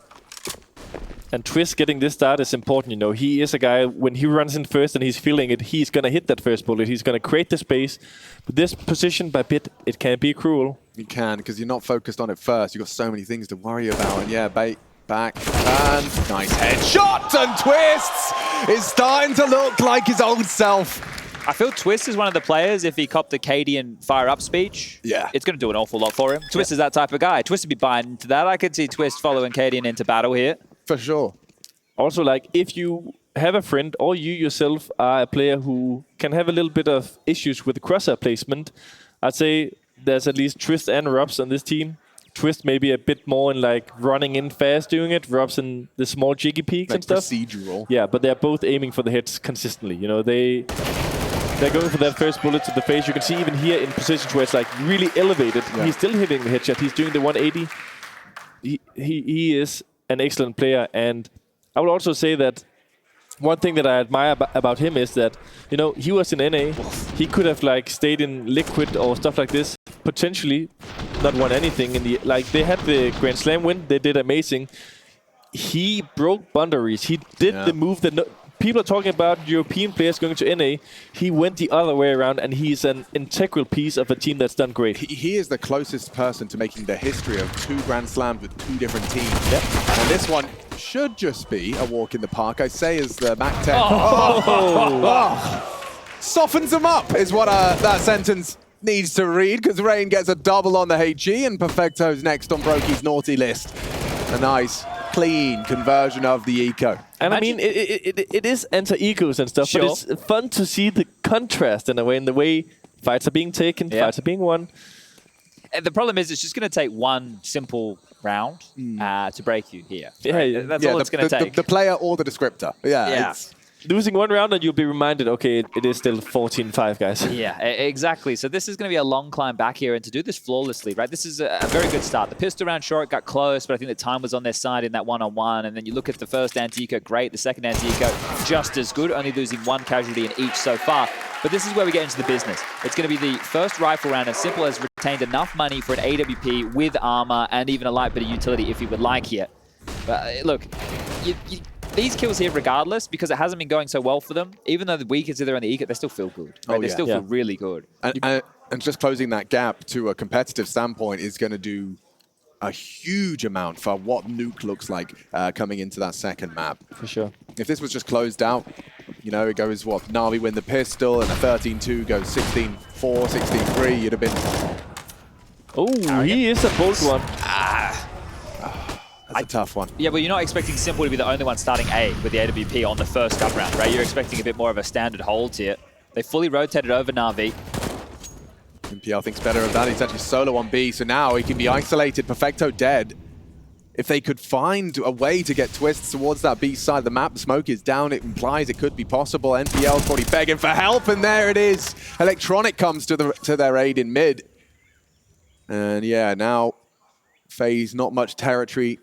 And Twist getting this start is important, you know. He is a guy, when he runs in first and he's feeling it, he's going to hit that first bullet. He's going to create the space. But this position by bit, it can be cruel. You can, because you're not focused on it first. You've got so many things to worry about. And yeah, bait, back, and nice headshot. And Twists is starting to look like his old self. I feel Twist is one of the players, if he copped the Cadian fire up speech, it's going to do an awful lot for him. Twist is that type of guy. Twist would be buying into that. I could see Twist following Cadian into battle here. For sure. Also, like, if you have a friend or you yourself are a player who can have a little bit of issues with the crosshair placement, I'd say there's at least Twist and Robs on this team. Twist maybe a bit more in like running in fast doing it. Robs in the small jiggy peaks like and stuff. Procedural. Yeah, but they're both aiming for the heads consistently. You know, they're going for that first bullet to the face. You can see even here in positions where it's like really elevated, he's still hitting the headshot. He's doing the 180. He is an excellent player, and I would also say that one thing that I admire about him is that, you know, he was in NA. He could have like stayed in Liquid or stuff like this. Potentially not won anything in the like. They had the Grand Slam win. They did amazing. He broke boundaries. He did the move that people are talking about. European players going to NA. He went the other way around, and he's an integral piece of a team that's done great. He is the closest person to making the history of 2 Grand Slams with 2 different teams. And this one should just be a walk in the park. I say as the Mac 10 softens him up is what that sentence needs to read, because Rain gets a double on the HG and Perfecto's next on Brokey's naughty list. A nice, clean conversion of the eco. And I mean, it is anti-ecos and stuff, but it's fun to see the contrast in a way, in the way fights are being taken, fights are being won. The problem is it's just going to take one simple round to break you here. Right? That's all it's going to take. The player or the descriptor. It's losing one round and you'll be reminded, okay, it is still 14-5, guys. Yeah, exactly. So this is going to be a long climb back here, and to do this flawlessly, right? This is a very good start. The pistol round short got close, but I think the time was on their side in that one-on-one. And then you look at the first anti-eco, great. The second anti-eco, just as good, only losing 1 casualty in each so far. But this is where we get into the business. It's going to be the first rifle round, as simple as retained enough money for an AWP with armor and even a light bit of utility if you would like here. But look, these kills here, regardless, because it hasn't been going so well for them, even though the weakest are there on the eco, they still feel good. Right? They still feel really good. And just closing that gap to a competitive standpoint is going to do a huge amount for what Nuke looks like coming into that second map. For sure. If this was just closed out, you know, it goes, what, NaVi win the pistol, and a 13-2 goes 16-4, 16-3, you'd have been... Oh, he is a bold one. That's a tough one. Yeah, well, you're not expecting Simple to be the only one starting A with the AWP on the first gun round, right? You're expecting a bit more of a standard hold here. They fully rotated over NaVi. MPL thinks better of that. He's actually solo on B, so now he can be isolated. Perfecto dead. If they could find a way to get Twists towards that B side of the map, the smoke is down. It implies it could be possible. NPL's probably begging for help, and there it is. Electronic comes to their aid in mid. And yeah, now FaZe, not much territory.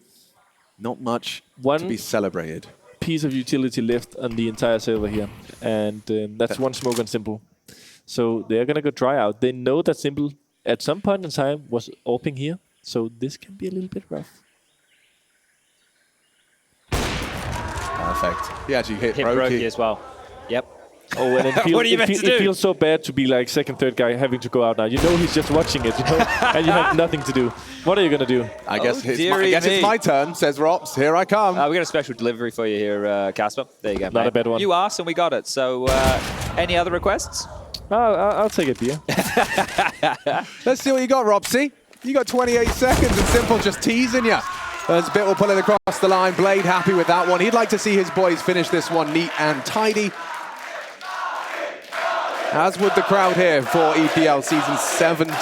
Not much to be celebrated. Piece of utility left on the entire server here. And that's one smoke on Simple. So they're going to go dry out. They know that Simple, at some point in time, was AWPing here. So this can be a little bit rough. Perfect. He actually hit Brokey as well. Yep. Oh, and it feels so bad to be like second, third guy having to go out now. You know he's just watching it, you know, and you have nothing to do. What are you going to do? I guess it's my turn, says Rops. Here I come. We got a special delivery for you here, Casper. There you go, Not a bad one. You asked and we got it. So any other requests? I'll take a beer. Let's see what you got, Ropsy. You got 28 seconds and Simple just teasing you. As Bit will pull it across the line. Blade happy with that one. He'd like to see his boys finish this one neat and tidy. As would the crowd here for EPL Season 17.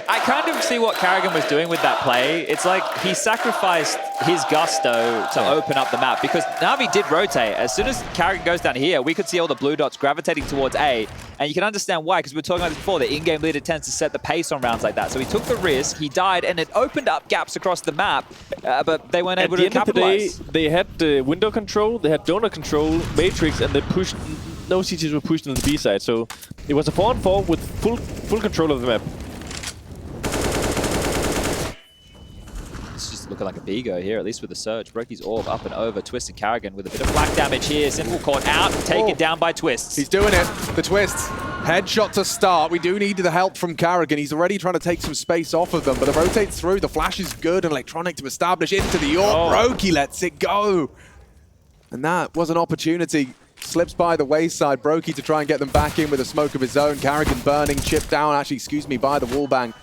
I kind of see what Carrigan was doing with that play. It's like he sacrificed his gusto to open up the map, because NaVi did rotate. As soon as Carrigan goes down here, we could see all the blue dots gravitating towards A, and you can understand why, because we were talking about this before. The in-game leader tends to set the pace on rounds like that. So he took the risk, he died, and it opened up gaps across the map, but they weren't able to capitalize. At the end of the day, they had window control, they had donor control, Matrix, and they pushed... No CTs were pushed on the B side, so it was a 4-on-4 with full control of the map. It's just looking like a B-go here, at least with the surge. Brokey's orb up and over. Twist and Carrigan with a bit of black damage here. Simple caught out, taken down by Twists. He's doing it. The Twists. Headshot to start. We do need the help from Carrigan. He's already trying to take some space off of them, but it rotates through. The flash is good, and Electronic to establish into the AWP. Brokey lets it go. And that was an opportunity slips by the wayside. Brokey to try and get them back in with a smoke of his own. Carrigan burning, chipped down, actually, excuse me, by the wallbang.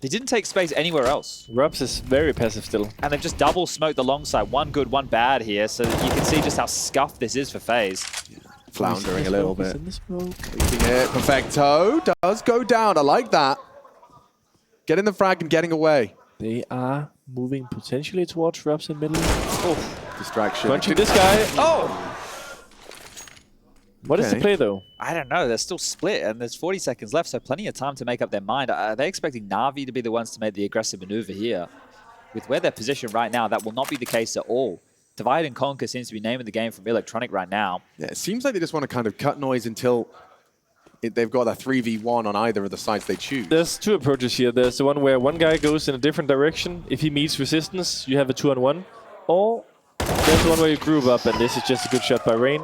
They didn't take space anywhere else. Robs is very passive still. And they've just double smoked the long side. One good, one bad here. So you can see just how scuffed this is for FaZe. Floundering a little bit. In the smoke. Leaking it. Perfecto does go down. I like that. Getting the frag and getting away. They are moving potentially towards Robs in middle. Oh, distraction. Punching this guy. Oh! What is the play though? I don't know. They're still split, and there's 40 seconds left, so plenty of time to make up their mind. Are they expecting NaVi to be the ones to make the aggressive maneuver here? With where they're positioned right now, that will not be the case at all. Divide and Conquer seems to be naming the game from Electronic right now. Yeah, it seems like they just want to kind of cut noise until they've got a 3v1 on either of the sides they choose. There's two approaches here. There's the one where one guy goes in a different direction. If he meets resistance, you have a 2-on-1. Or there's the one where you group up, and this is just a good shot by Rain.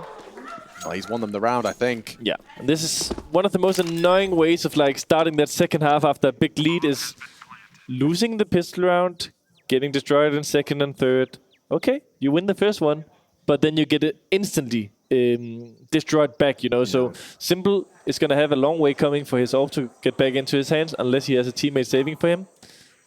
Well, he's won them the round, I think. Yeah, and this is one of the most annoying ways of like starting that second half after a big lead is losing the pistol round, getting destroyed in second and third. Okay, you win the first one, but then you get it instantly destroyed back, you know. Yeah. So Simple is going to have a long way coming for his AWP to get back into his hands unless he has a teammate saving for him.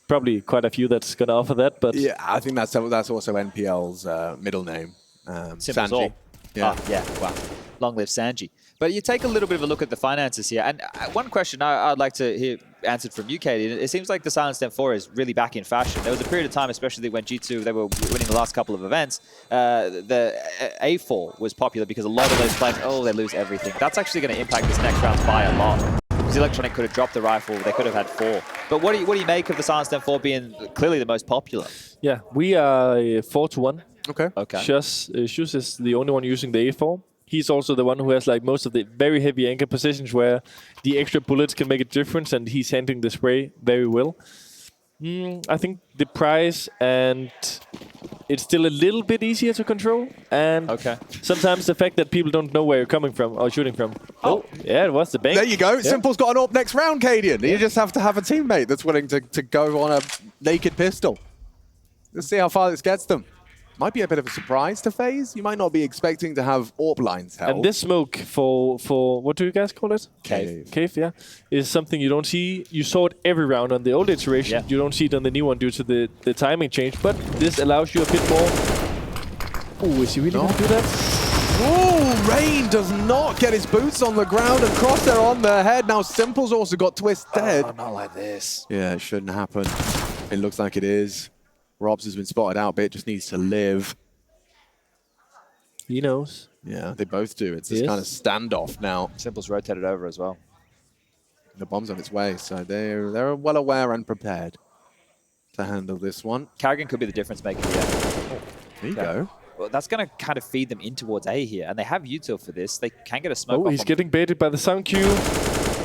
Probably quite a few that's going to offer that, but... Yeah, I think that's also NPL's middle name. Sanji. Yeah. Yeah, wow. Long live Sanji. But you take a little bit of a look at the finances here. And one question I'd like to hear answered from you, Katie. It seems like the Silence Den 4 is really back in fashion. There was a period of time, especially when G2, they were winning the last couple of events, the A4 was popular because a lot of those players, they lose everything. That's actually going to impact this next round's buy a lot. Because Electronic could have dropped the rifle, they could have had 4. But what do you make of the Silence Den 4 being clearly the most popular? Yeah, we are 4-1. Okay. Shus is the only one using the A4. He's also the one who has like most of the very heavy anchor positions where the extra bullets can make a difference, and he's handling the spray very well. I think the price and it's still a little bit easier to control, and sometimes the fact that people don't know where you're coming from or shooting from. Oh, yeah, it was the bank. There you go. Yeah. Simple's got an AWP next round, Cadian. You just have to have a teammate that's willing to go on a naked pistol. Let's see how far this gets them. Might be a bit of a surprise to FaZe. You might not be expecting to have AWP lines held. And this smoke for what do you guys call it? Cave. Cave, yeah. Is something you don't see. You saw it every round on the old iteration. Yeah. You don't see it on the new one due to the timing change. But this allows you a bit more. Oh, is he really going to do that? Oh, Rain does not get his boots on the ground and Crosshair on their head. Now Simple's also got twisted. Oh, not like this. Yeah, it shouldn't happen. It looks like it is. Robs has been spotted out, but it just needs to live. He knows. Yeah, they both do. It's this kind of standoff now. Simple's rotated over as well. The bomb's on its way, so they're well aware and prepared to handle this one. Carrigan could be the difference maker here. There you go. Well, that's going to kind of feed them in towards A here, and they have util for this. They can get a smoke. Oh, he's getting baited by the sound cue.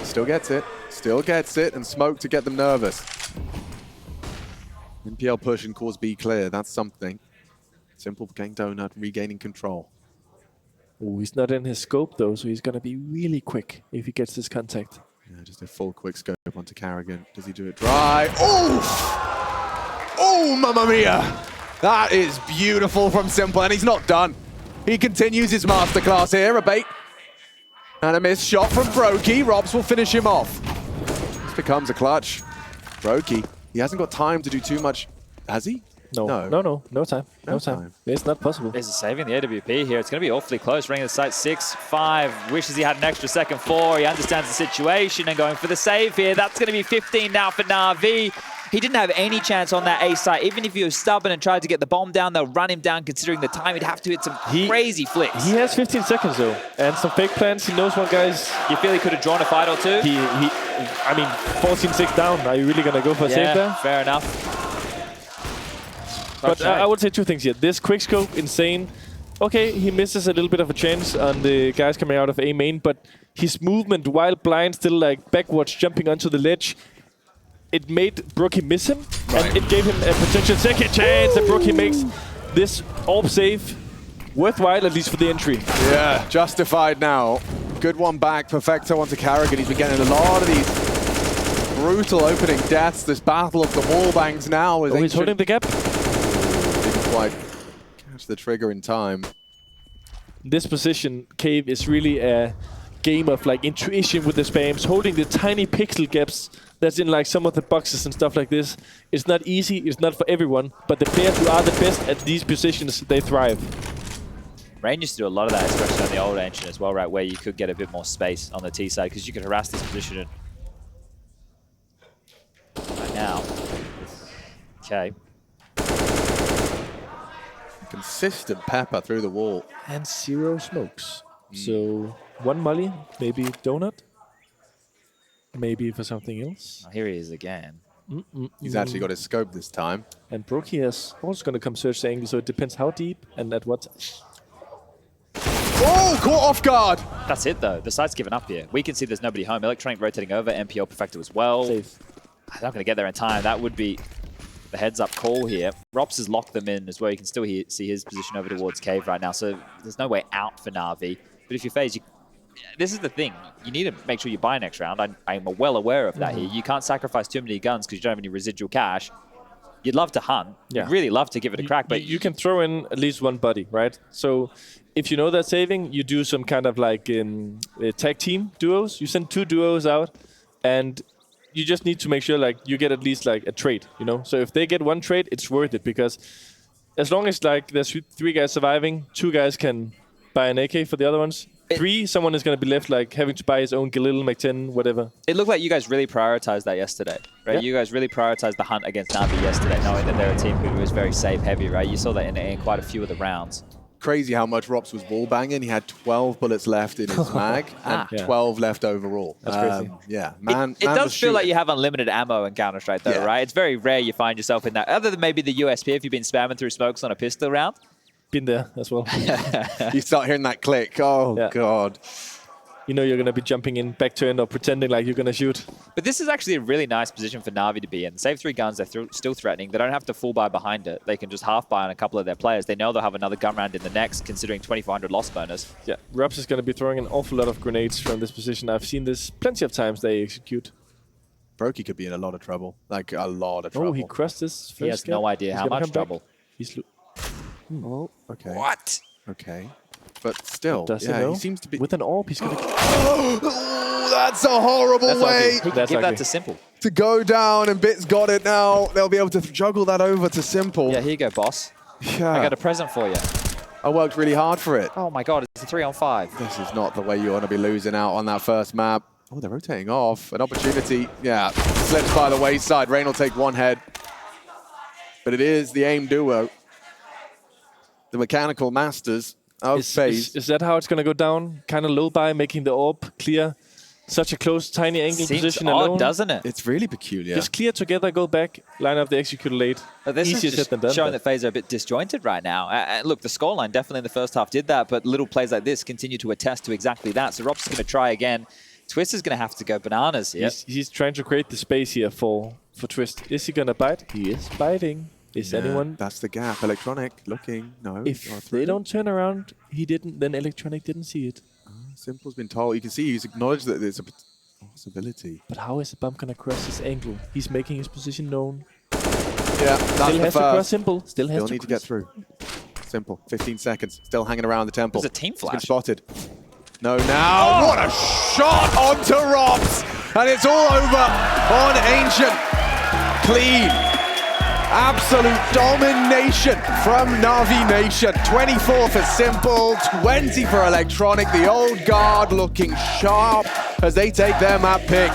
Still gets it. Still gets it, and smoke to get them nervous. NPL push and cause B clear. That's something. Simple getting donut, regaining control. Oh, he's not in his scope though, so he's going to be really quick if he gets this contact. Yeah, just a full quick scope onto Carrigan. Does he do it dry? Oh! Oh, mamma mia! That is beautiful from Simple, and he's not done. He continues his masterclass here. A bait and a missed shot from Brokey. Robs will finish him off. This becomes a clutch. Brokey. He hasn't got time to do too much, has he? No time. No time. It's not possible. This is saving the AWP here. It's going to be awfully close. Ring of the sight 6-5. Wishes he had an extra second 4. He understands the situation and going for the save here. That's going to be 15 now for NaVi. He didn't have any chance on that A site. Even if he was stubborn and tried to get the bomb down, they'll run him down considering the time. He'd have to hit some crazy flicks. He has 15 seconds though, and some fake plans. He knows one guy's... You feel he could have drawn a fight or two? I mean, 14-6 down. Are you really going to go for a save there? Fair enough. But I would say two things here. This quickscope, insane. Okay, he misses a little bit of a chance on the guys coming out of A main, but his movement while blind, still like backwards, jumping onto the ledge, it made Brokey miss him, and it gave him a potential second chance, and Brokey makes this AWP save worthwhile, at least for the entry. Yeah, justified now. Good one back. Perfecto onto Carrigan. He's been getting a lot of these brutal opening deaths. This battle of the wall bangs now. He's holding the gap. Didn't quite catch the trigger in time. this position, Cave, is really a game of like intuition with the spams, holding the tiny pixel gaps that's in like some of the boxes and stuff like this. It's not easy, it's not for everyone, but the players who are the best at these positions, they thrive. Rain used to do a lot of that, especially on the old Ancient as well, right, where you could get a bit more space on the T side because you could harass this position. Right now. Okay. Consistent pepper through the wall. And 0 smokes. So 1 molly, maybe donut, maybe for something else. Oh, here he is again. He's actually got his scope this time. And Brookie is also going to come search the angle, so it depends how deep and at what. Oh, caught off guard. That's it, though. The site's given up here. We can see there's nobody home. Electronic rotating over. MPL Perfecto as well. Safe. I'm not going to get there in time. That would be the heads-up call here. Rops has locked them in as well. You can still see his position over towards Cave right now, so there's no way out for NaVi. But if you're FaZe, this is the thing. You need to make sure you buy next round. I'm well aware of that here. You can't sacrifice too many guns because you don't have any residual cash. You'd love to hunt. Yeah. You'd really love to give it a crack, but you can throw in at least 1 buddy, right? So if you know that saving, you do some kind of like tag team duos. You send 2 duos out, and you just need to make sure like you get at least like a trade, you know? So if they get 1 trade, it's worth it because as long as like there's 3 guys surviving, 2 guys can buy an AK for the other ones. 3, someone is going to be left like having to buy his own Galil, Mac-10, whatever. It looked like you guys really prioritized that yesterday, right? Yeah. You guys really prioritized the hunt against NaVi yesterday, knowing that they're a team who was very save heavy, right? You saw that in quite a few of the rounds. Crazy how much Rops was wall banging. He had 12 bullets left in his mag and 12 left overall. That's crazy. Yeah, man. It does feel like you have unlimited ammo in Counter-Strike, though, right? It's very rare you find yourself in that. Other than maybe the USP, if you've been spamming through smokes on a pistol round. Been there as well. You start hearing that click. Oh, God. You know you're going to be jumping in back turn or pretending like you're going to shoot. But this is actually a really nice position for NaVi to be in. Save 3 guns, they're still threatening. They don't have to full buy behind it. They can just half buy on a couple of their players. They know they'll have another gun round in the next, considering 2,400 loss bonus. Yeah, Rups is going to be throwing an awful lot of grenades from this position. I've seen this plenty of times they execute. Brokey could be in a lot of trouble. Like, a lot of trouble. Oh, he crushed this first He has no idea how much trouble. He's Oh, okay. What? Okay. But still, does yeah, he know? he seems to be... With an AWP, he's going to... Oh, that's a horrible way Give that to Simple. to go down, and Bit's got it now. They'll be able to juggle that over to Simple. Yeah, here you go, boss. Yeah. I got a present for you. I worked really hard for it. Oh my god, it's a 3-on-5. This is not the way you want to be losing out on that first map. Oh, they're rotating off. An opportunity, yeah, slips by the wayside. Rain will take 1 head. But it is the aim duo. The mechanical masters of FaZe. Is that how it's going to go down? Kind of low by, making the AWP clear. Such a close, tiny angle Seems position odd, alone. doesn't it? It's really peculiar. Just clear together, go back, line up the execute late. This Easier is said than done. showing that FaZe are a bit disjointed right now. Look, the scoreline definitely in the first half did that, but little plays like this continue to attest to exactly that. So Rob's going to try again. Twist is going to have to go bananas here. He's trying to create the space here for Twist. Is he going to bite? He is biting. Is anyone? That's the gap. Electronic looking. No. If they don't turn around, he didn't. Then Electronic didn't see it. Simple's been told. You can see he's acknowledged that there's a possibility. But how is the bump gonna cross this angle? He's making his position known. Yeah, that's Still the has to cross Simple. Still has Still to need to get through. Simple. 15 seconds. Still hanging around the temple. There's a team He's been flash. spotted. No, now. What a shot onto Robs. And it's all over on Ancient. Clean. Absolute domination from NaVi Nation. 24 for Simple, 20 for Electronic. The old guard looking sharp as they take their map pick.